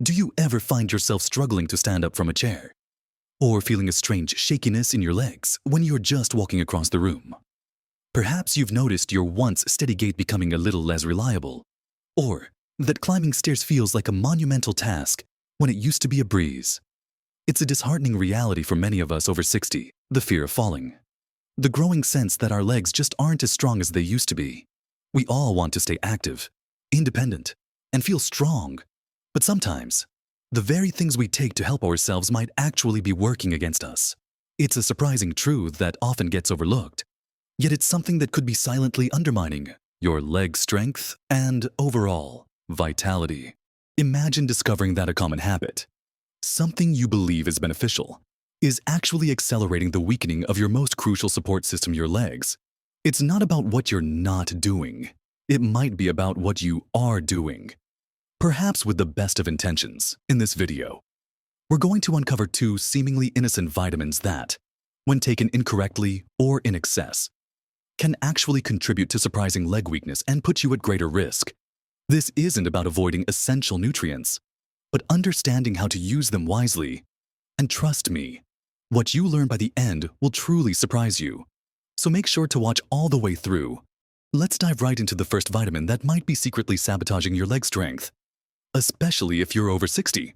Do you ever find yourself struggling to stand up from a chair? Or feeling a strange shakiness in your legs when you're just walking across the room? Perhaps you've noticed your once steady gait becoming a little less reliable. Or that climbing stairs feels like a monumental task when it used to be a breeze. It's a disheartening reality for many of us over 60, the fear of falling. The growing sense that our legs just aren't as strong as they used to be. We all want to stay active, independent, and feel strong. But sometimes, the very things we take to help ourselves might actually be working against us. It's a surprising truth that often gets overlooked. Yet it's something that could be silently undermining your leg strength and overall vitality. Imagine discovering that a common habit, something you believe is beneficial, is actually accelerating the weakening of your most crucial support system, your legs. It's not about what you're not doing. It might be about what you are doing. Perhaps with the best of intentions, in this video, we're going to uncover two seemingly innocent vitamins that, when taken incorrectly or in excess, can actually contribute to surprising leg weakness and put you at greater risk. This isn't about avoiding essential nutrients, but understanding how to use them wisely. And trust me, what you learn by the end will truly surprise you. So make sure to watch all the way through. Let's dive right into the first vitamin that might be secretly sabotaging your leg strength, especially if you're over 60.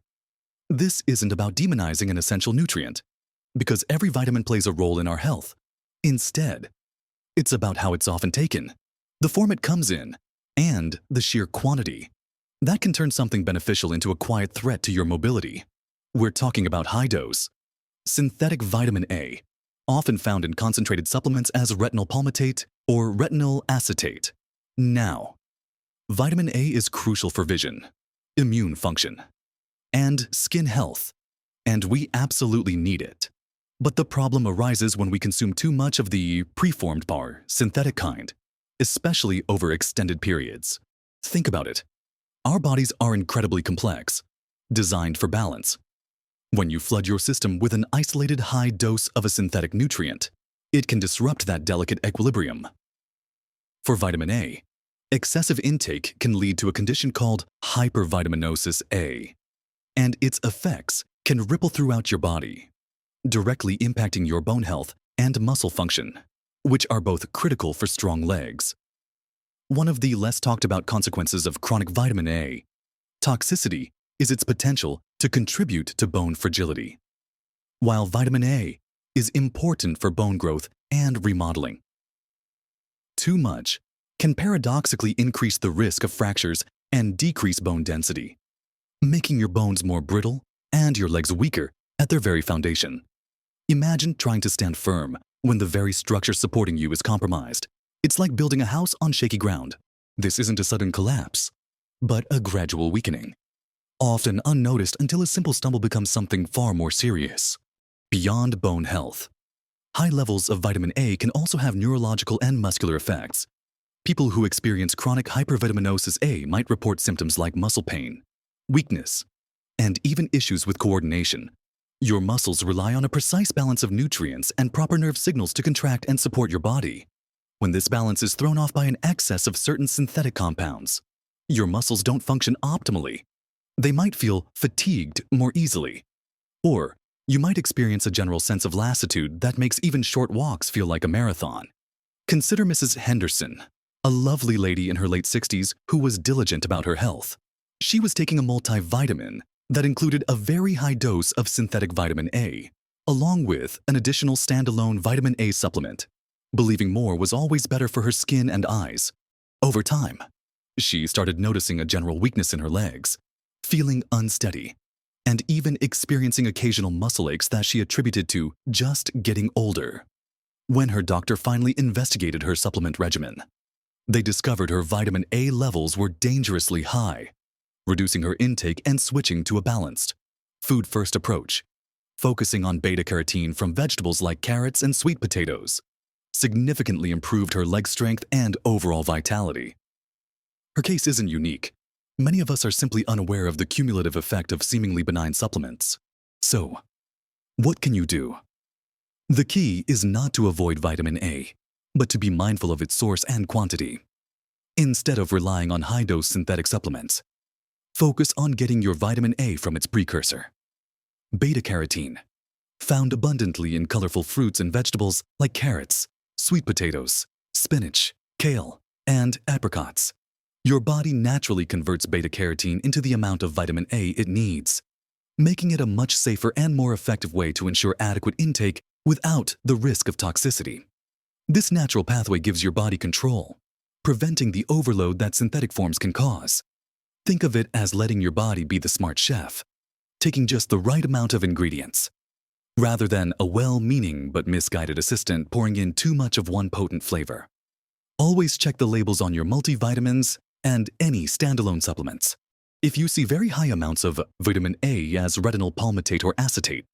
This isn't about demonizing an essential nutrient, because every vitamin plays a role in our health. Instead, it's about how it's often taken, the form it comes in, and the sheer quantity. That can turn something beneficial into a quiet threat to your mobility. We're talking about high-dose, synthetic vitamin A, often found in concentrated supplements as retinol palmitate or retinol acetate. Now, vitamin A is crucial for vision, immune function, and skin health, and we absolutely need it. But the problem arises when we consume too much of the preformed synthetic kind, especially over extended periods. Think about it. Our bodies are incredibly complex, designed for balance. When you flood your system with an isolated high dose of a synthetic nutrient, it can disrupt that delicate equilibrium. For vitamin A, excessive intake can lead to a condition called hypervitaminosis A, and its effects can ripple throughout your body, directly impacting your bone health and muscle function, which are both critical for strong legs. One of the less talked about consequences of chronic vitamin A toxicity is its potential to contribute to bone fragility. While vitamin A is important for bone growth and remodeling, too much can paradoxically increase the risk of fractures and decrease bone density, making your bones more brittle and your legs weaker at their very foundation. Imagine trying to stand firm when the very structure supporting you is compromised. It's like building a house on shaky ground. This isn't a sudden collapse, but a gradual weakening, often unnoticed until a simple stumble becomes something far more serious. Beyond bone health, high levels of vitamin A can also have neurological and muscular effects. People who experience chronic hypervitaminosis A might report symptoms like muscle pain, weakness, and even issues with coordination. Your muscles rely on a precise balance of nutrients and proper nerve signals to contract and support your body. When this balance is thrown off by an excess of certain synthetic compounds, your muscles don't function optimally. They might feel fatigued more easily, or you might experience a general sense of lassitude that makes even short walks feel like a marathon. Consider Mrs. Henderson, a lovely lady in her late 60s who was diligent about her health. She was taking a multivitamin that included a very high dose of synthetic vitamin A, along with an additional standalone vitamin A supplement, believing more was always better for her skin and eyes. Over time, she started noticing a general weakness in her legs, feeling unsteady, and even experiencing occasional muscle aches that she attributed to just getting older. When her doctor finally investigated her supplement regimen, they discovered her vitamin A levels were dangerously high, reducing her intake and switching to a balanced, food-first approach, focusing on beta-carotene from vegetables like carrots and sweet potatoes, significantly improved her leg strength and overall vitality. Her case isn't unique. Many of us are simply unaware of the cumulative effect of seemingly benign supplements. So, what can you do? The key is not to avoid vitamin A, but to be mindful of its source and quantity. Instead of relying on high-dose synthetic supplements, Focus on getting your vitamin A from its precursor, beta-carotene, found abundantly in colorful fruits and vegetables like carrots, sweet potatoes, spinach, kale, and apricots. Your body naturally converts beta-carotene into the amount of vitamin A it needs, making it a much safer and more effective way to ensure adequate intake without the risk of toxicity. This natural pathway gives your body control, preventing the overload that synthetic forms can cause. Think of it as letting your body be the smart chef, taking just the right amount of ingredients, rather than a well-meaning but misguided assistant pouring in too much of one potent flavor. Always check the labels on your multivitamins and any standalone supplements. If you see very high amounts of vitamin A as retinol palmitate or acetate,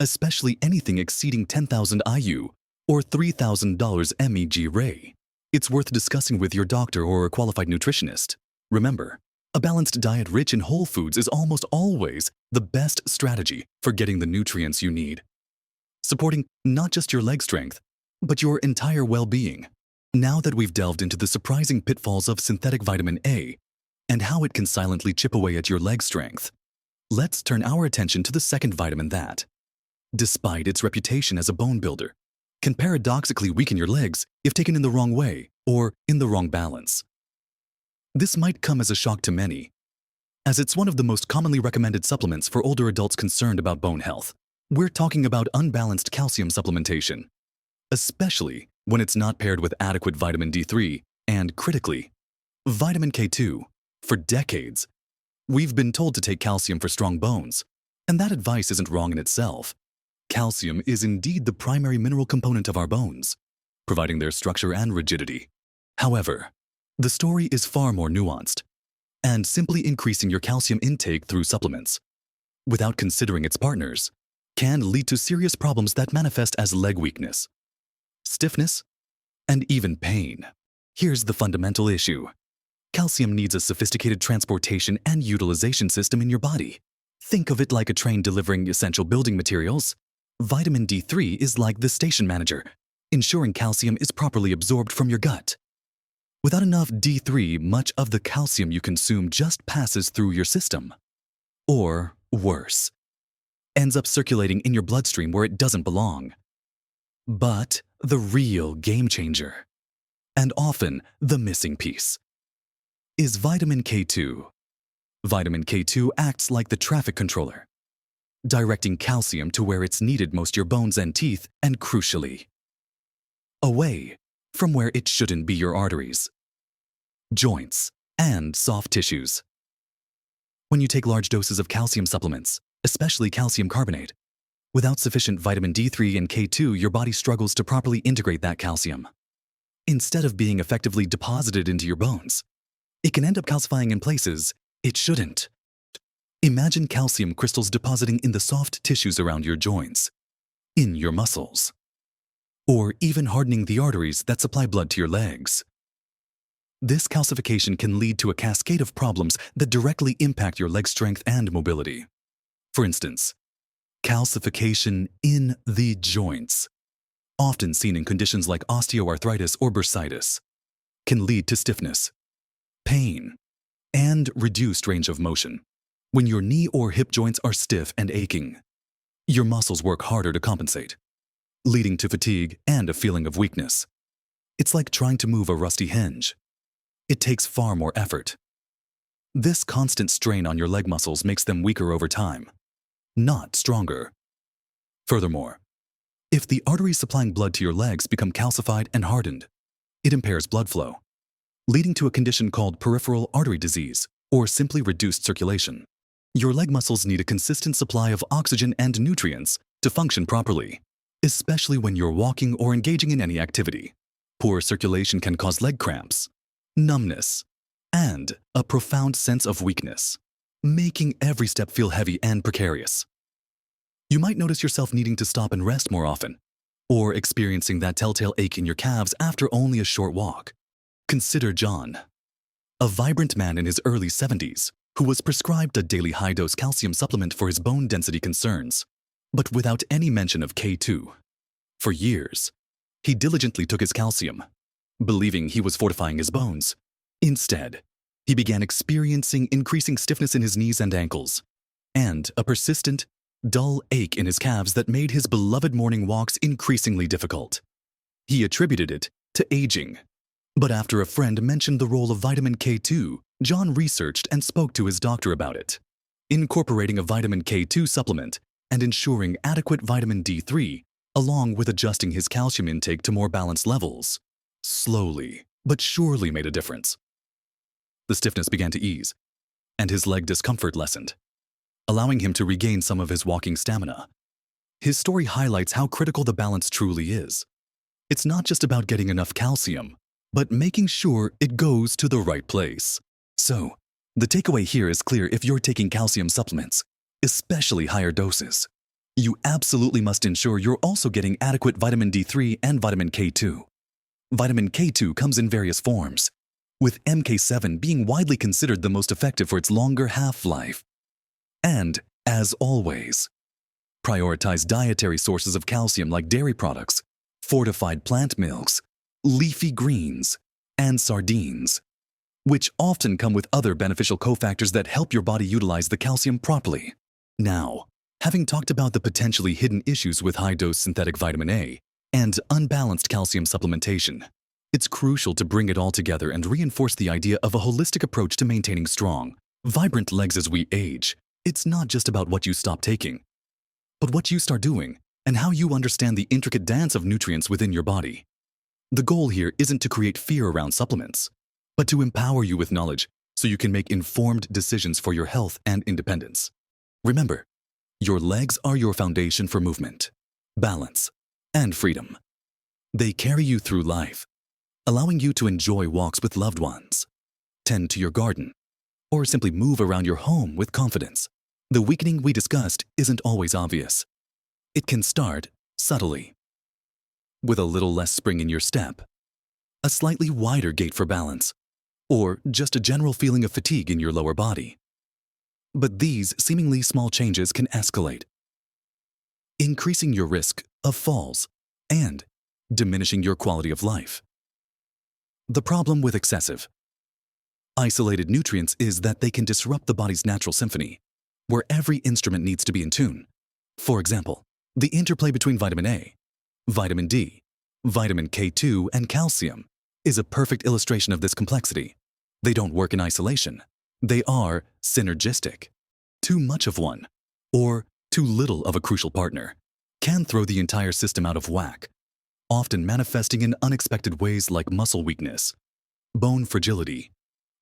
especially anything exceeding 10,000 IU or $3,000 MEG-Ray, it's worth discussing with your doctor or a qualified nutritionist. Remember, a balanced diet rich in whole foods is almost always the best strategy for getting the nutrients you need, supporting not just your leg strength, but your entire well-being. Now that we've delved into the surprising pitfalls of synthetic vitamin A and how it can silently chip away at your leg strength, let's turn our attention to the second vitamin that, despite its reputation as a bone builder, can paradoxically weaken your legs if taken in the wrong way or in the wrong balance. This might come as a shock to many, as it's one of the most commonly recommended supplements for older adults concerned about bone health. We're talking about unbalanced calcium supplementation, especially when it's not paired with adequate vitamin D3 and, critically, vitamin K2. For decades, we've been told to take calcium for strong bones, and that advice isn't wrong in itself. Calcium is indeed the primary mineral component of our bones, providing their structure and rigidity. However, the story is far more nuanced, and simply increasing your calcium intake through supplements, without considering its partners, can lead to serious problems that manifest as leg weakness, stiffness, and even pain. Here's the fundamental issue. Calcium needs a sophisticated transportation and utilization system in your body. Think of it like a train delivering essential building materials. Vitamin D3 is like the station manager, ensuring calcium is properly absorbed from your gut. Without enough D3, much of the calcium you consume just passes through your system. Or, worse, ends up circulating in your bloodstream where it doesn't belong. But the real game changer, and often the missing piece, is vitamin K2. Vitamin K2 acts like the traffic controller, directing calcium to where it's needed most: your bones and teeth, and crucially, away from where it shouldn't be: your arteries, joints, and soft tissues. When you take large doses of calcium supplements, especially calcium carbonate, without sufficient vitamin D3 and K2, your body struggles to properly integrate that calcium. Instead of being effectively deposited into your bones, it can end up calcifying in places it shouldn't. Imagine calcium crystals depositing in the soft tissues around your joints, in your muscles, or even hardening the arteries that supply blood to your legs. This calcification can lead to a cascade of problems that directly impact your leg strength and mobility. For instance, calcification in the joints, often seen in conditions like osteoarthritis or bursitis, can lead to stiffness, pain, and reduced range of motion. When your knee or hip joints are stiff and aching, your muscles work harder to compensate, leading to fatigue and a feeling of weakness. It's like trying to move a rusty hinge. It takes far more effort. This constant strain on your leg muscles makes them weaker over time, not stronger. Furthermore, if the arteries supplying blood to your legs become calcified and hardened, it impairs blood flow, leading to a condition called peripheral artery disease, or simply reduced circulation. Your leg muscles need a consistent supply of oxygen and nutrients to function properly, especially when you're walking or engaging in any activity. Poor circulation can cause leg cramps, numbness, and a profound sense of weakness, making every step feel heavy and precarious. You might notice yourself needing to stop and rest more often, or experiencing that telltale ache in your calves after only a short walk. Consider John, a vibrant man in his early 70s who was prescribed a daily high-dose calcium supplement for his bone density concerns, but without any mention of K2. For years, he diligently took his calcium, believing he was fortifying his bones. Instead, He began experiencing increasing stiffness in his knees and ankles, and a persistent, dull ache in his calves that made his beloved morning walks increasingly difficult. He attributed it to aging. But after a friend mentioned the role of vitamin K2, John researched and spoke to his doctor about it. Incorporating a vitamin K2 supplement and ensuring adequate vitamin D3, along with adjusting his calcium intake to more balanced levels, slowly but surely made a difference. The stiffness began to ease, and his leg discomfort lessened, allowing him to regain some of his walking stamina. His story highlights how critical the balance truly is. It's not just about getting enough calcium, but making sure it goes to the right place. So, the takeaway here is clear: if you're taking calcium supplements, especially higher doses, you absolutely must ensure you're also getting adequate vitamin D3 and vitamin K2. Vitamin K2 comes in various forms, with MK7 being widely considered the most effective for its longer half-life. And, as always, prioritize dietary sources of calcium like dairy products, fortified plant milks, leafy greens, and sardines, which often come with other beneficial cofactors that help your body utilize the calcium properly. Now, having talked about the potentially hidden issues with high-dose synthetic vitamin A and unbalanced calcium supplementation, it's crucial to bring it all together and reinforce the idea of a holistic approach to maintaining strong, vibrant legs as we age. It's not just about what you stop taking, but what you start doing and how you understand the intricate dance of nutrients within your body. The goal here isn't to create fear around supplements, but to empower you with knowledge so you can make informed decisions for your health and independence. Remember, your legs are your foundation for movement, balance, and freedom. They carry you through life, allowing you to enjoy walks with loved ones, tend to your garden, or simply move around your home with confidence. The weakening we discussed isn't always obvious. It can start subtly, with a little less spring in your step, a slightly wider gait for balance, or just a general feeling of fatigue in your lower body. But these seemingly small changes can escalate, increasing your risk of falls and diminishing your quality of life. The problem with excessive, isolated nutrients is that they can disrupt the body's natural symphony, where every instrument needs to be in tune. For example, the interplay between vitamin A, vitamin D, vitamin K2, and calcium is a perfect illustration of this complexity. They don't work in isolation. They are synergistic. Too much of one, or too little of a crucial partner, can throw the entire system out of whack, often manifesting in unexpected ways like muscle weakness, bone fragility,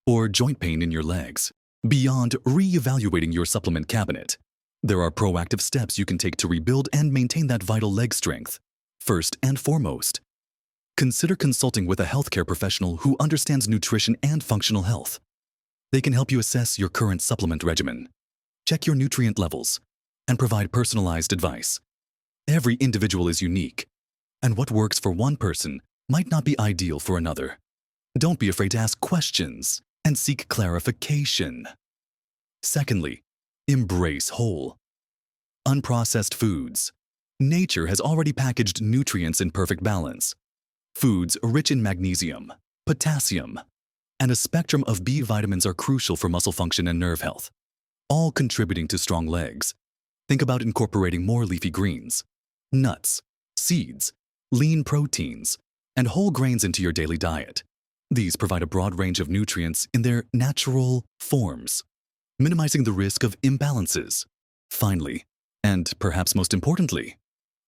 or joint pain in your legs. Beyond re-evaluating your supplement cabinet, there are proactive steps you can take to rebuild and maintain that vital leg strength. First and foremost, consider consulting with a healthcare professional who understands nutrition and functional health. They can help you assess your current supplement regimen, check your nutrient levels, and provide personalized advice. Every individual is unique, and what works for one person might not be ideal for another. Don't be afraid to ask questions and seek clarification. Secondly, embrace whole, unprocessed foods. Nature has already packaged nutrients in perfect balance. Foods rich in magnesium, potassium, and a spectrum of B vitamins are crucial for muscle function and nerve health, all contributing to strong legs. Think about incorporating more leafy greens, nuts, seeds, lean proteins, and whole grains into your daily diet. These provide a broad range of nutrients in their natural forms, minimizing the risk of imbalances. Finally, and perhaps most importantly,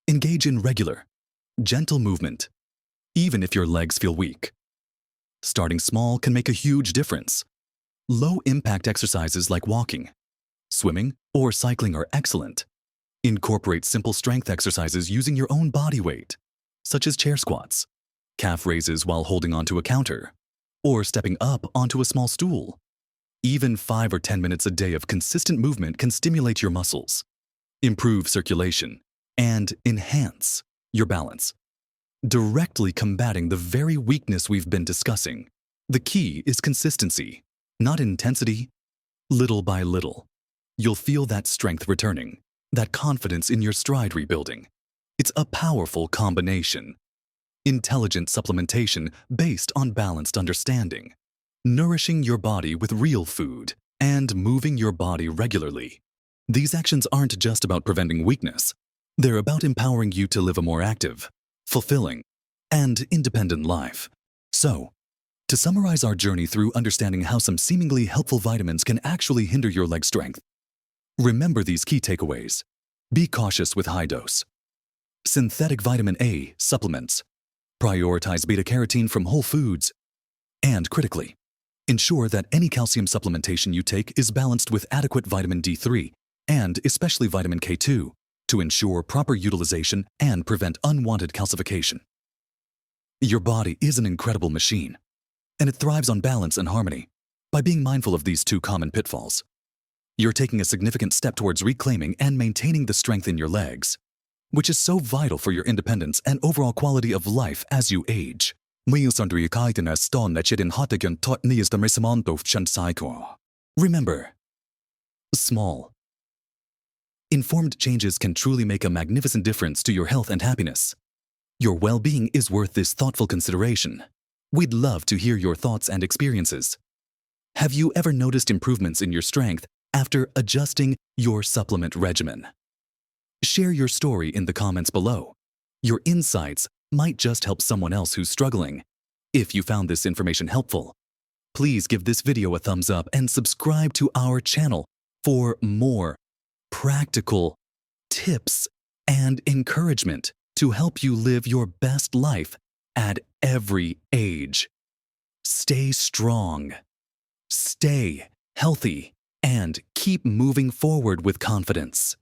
engage in regular, gentle movement, even if your legs feel weak. Starting small can make a huge difference. Low-impact exercises like walking, swimming, or cycling are excellent. Incorporate simple strength exercises using your own body weight, such as chair squats, calf raises while holding onto a counter, or stepping up onto a small stool. Even 5 or 10 minutes a day of consistent movement can stimulate your muscles, improve circulation, and enhance your balance, directly combating the very weakness we've been discussing. The key is consistency, not intensity. Little by little, you'll feel that strength returning, that confidence in your stride rebuilding. It's a powerful combination. Intelligent supplementation based on balanced understanding. nourishing your body with real food, and moving your body regularly. These actions aren't just about preventing weakness. They're about empowering you to live a more active, fulfilling, and independent life. So, to summarize our journey through understanding how some seemingly helpful vitamins can actually hinder your leg strength, remember these key takeaways. Be cautious with high dose. Synthetic vitamin A supplements. Prioritize beta-carotene from whole foods. And critically, ensure that any calcium supplementation you take is balanced with adequate vitamin D3 and especially vitamin K2 to ensure proper utilization and prevent unwanted calcification. Your body is an incredible machine, and it thrives on balance and harmony. By being mindful of these two common pitfalls, you're taking a significant step towards reclaiming and maintaining the strength in your legs, which is so vital for your independence and overall quality of life as you age. Remember, small, informed changes can truly make a magnificent difference to your health and happiness. Your well-being is worth this thoughtful consideration. We'd love to hear your thoughts and experiences. Have you ever noticed improvements in your strength after adjusting your supplement regimen? Share your story in the comments below. Your insights might just help someone else who's struggling. If you found this information helpful, please give this video a thumbs up and subscribe to our channel for more practical tips and encouragement to help you live your best life at every age. Stay strong, stay healthy, and keep moving forward with confidence.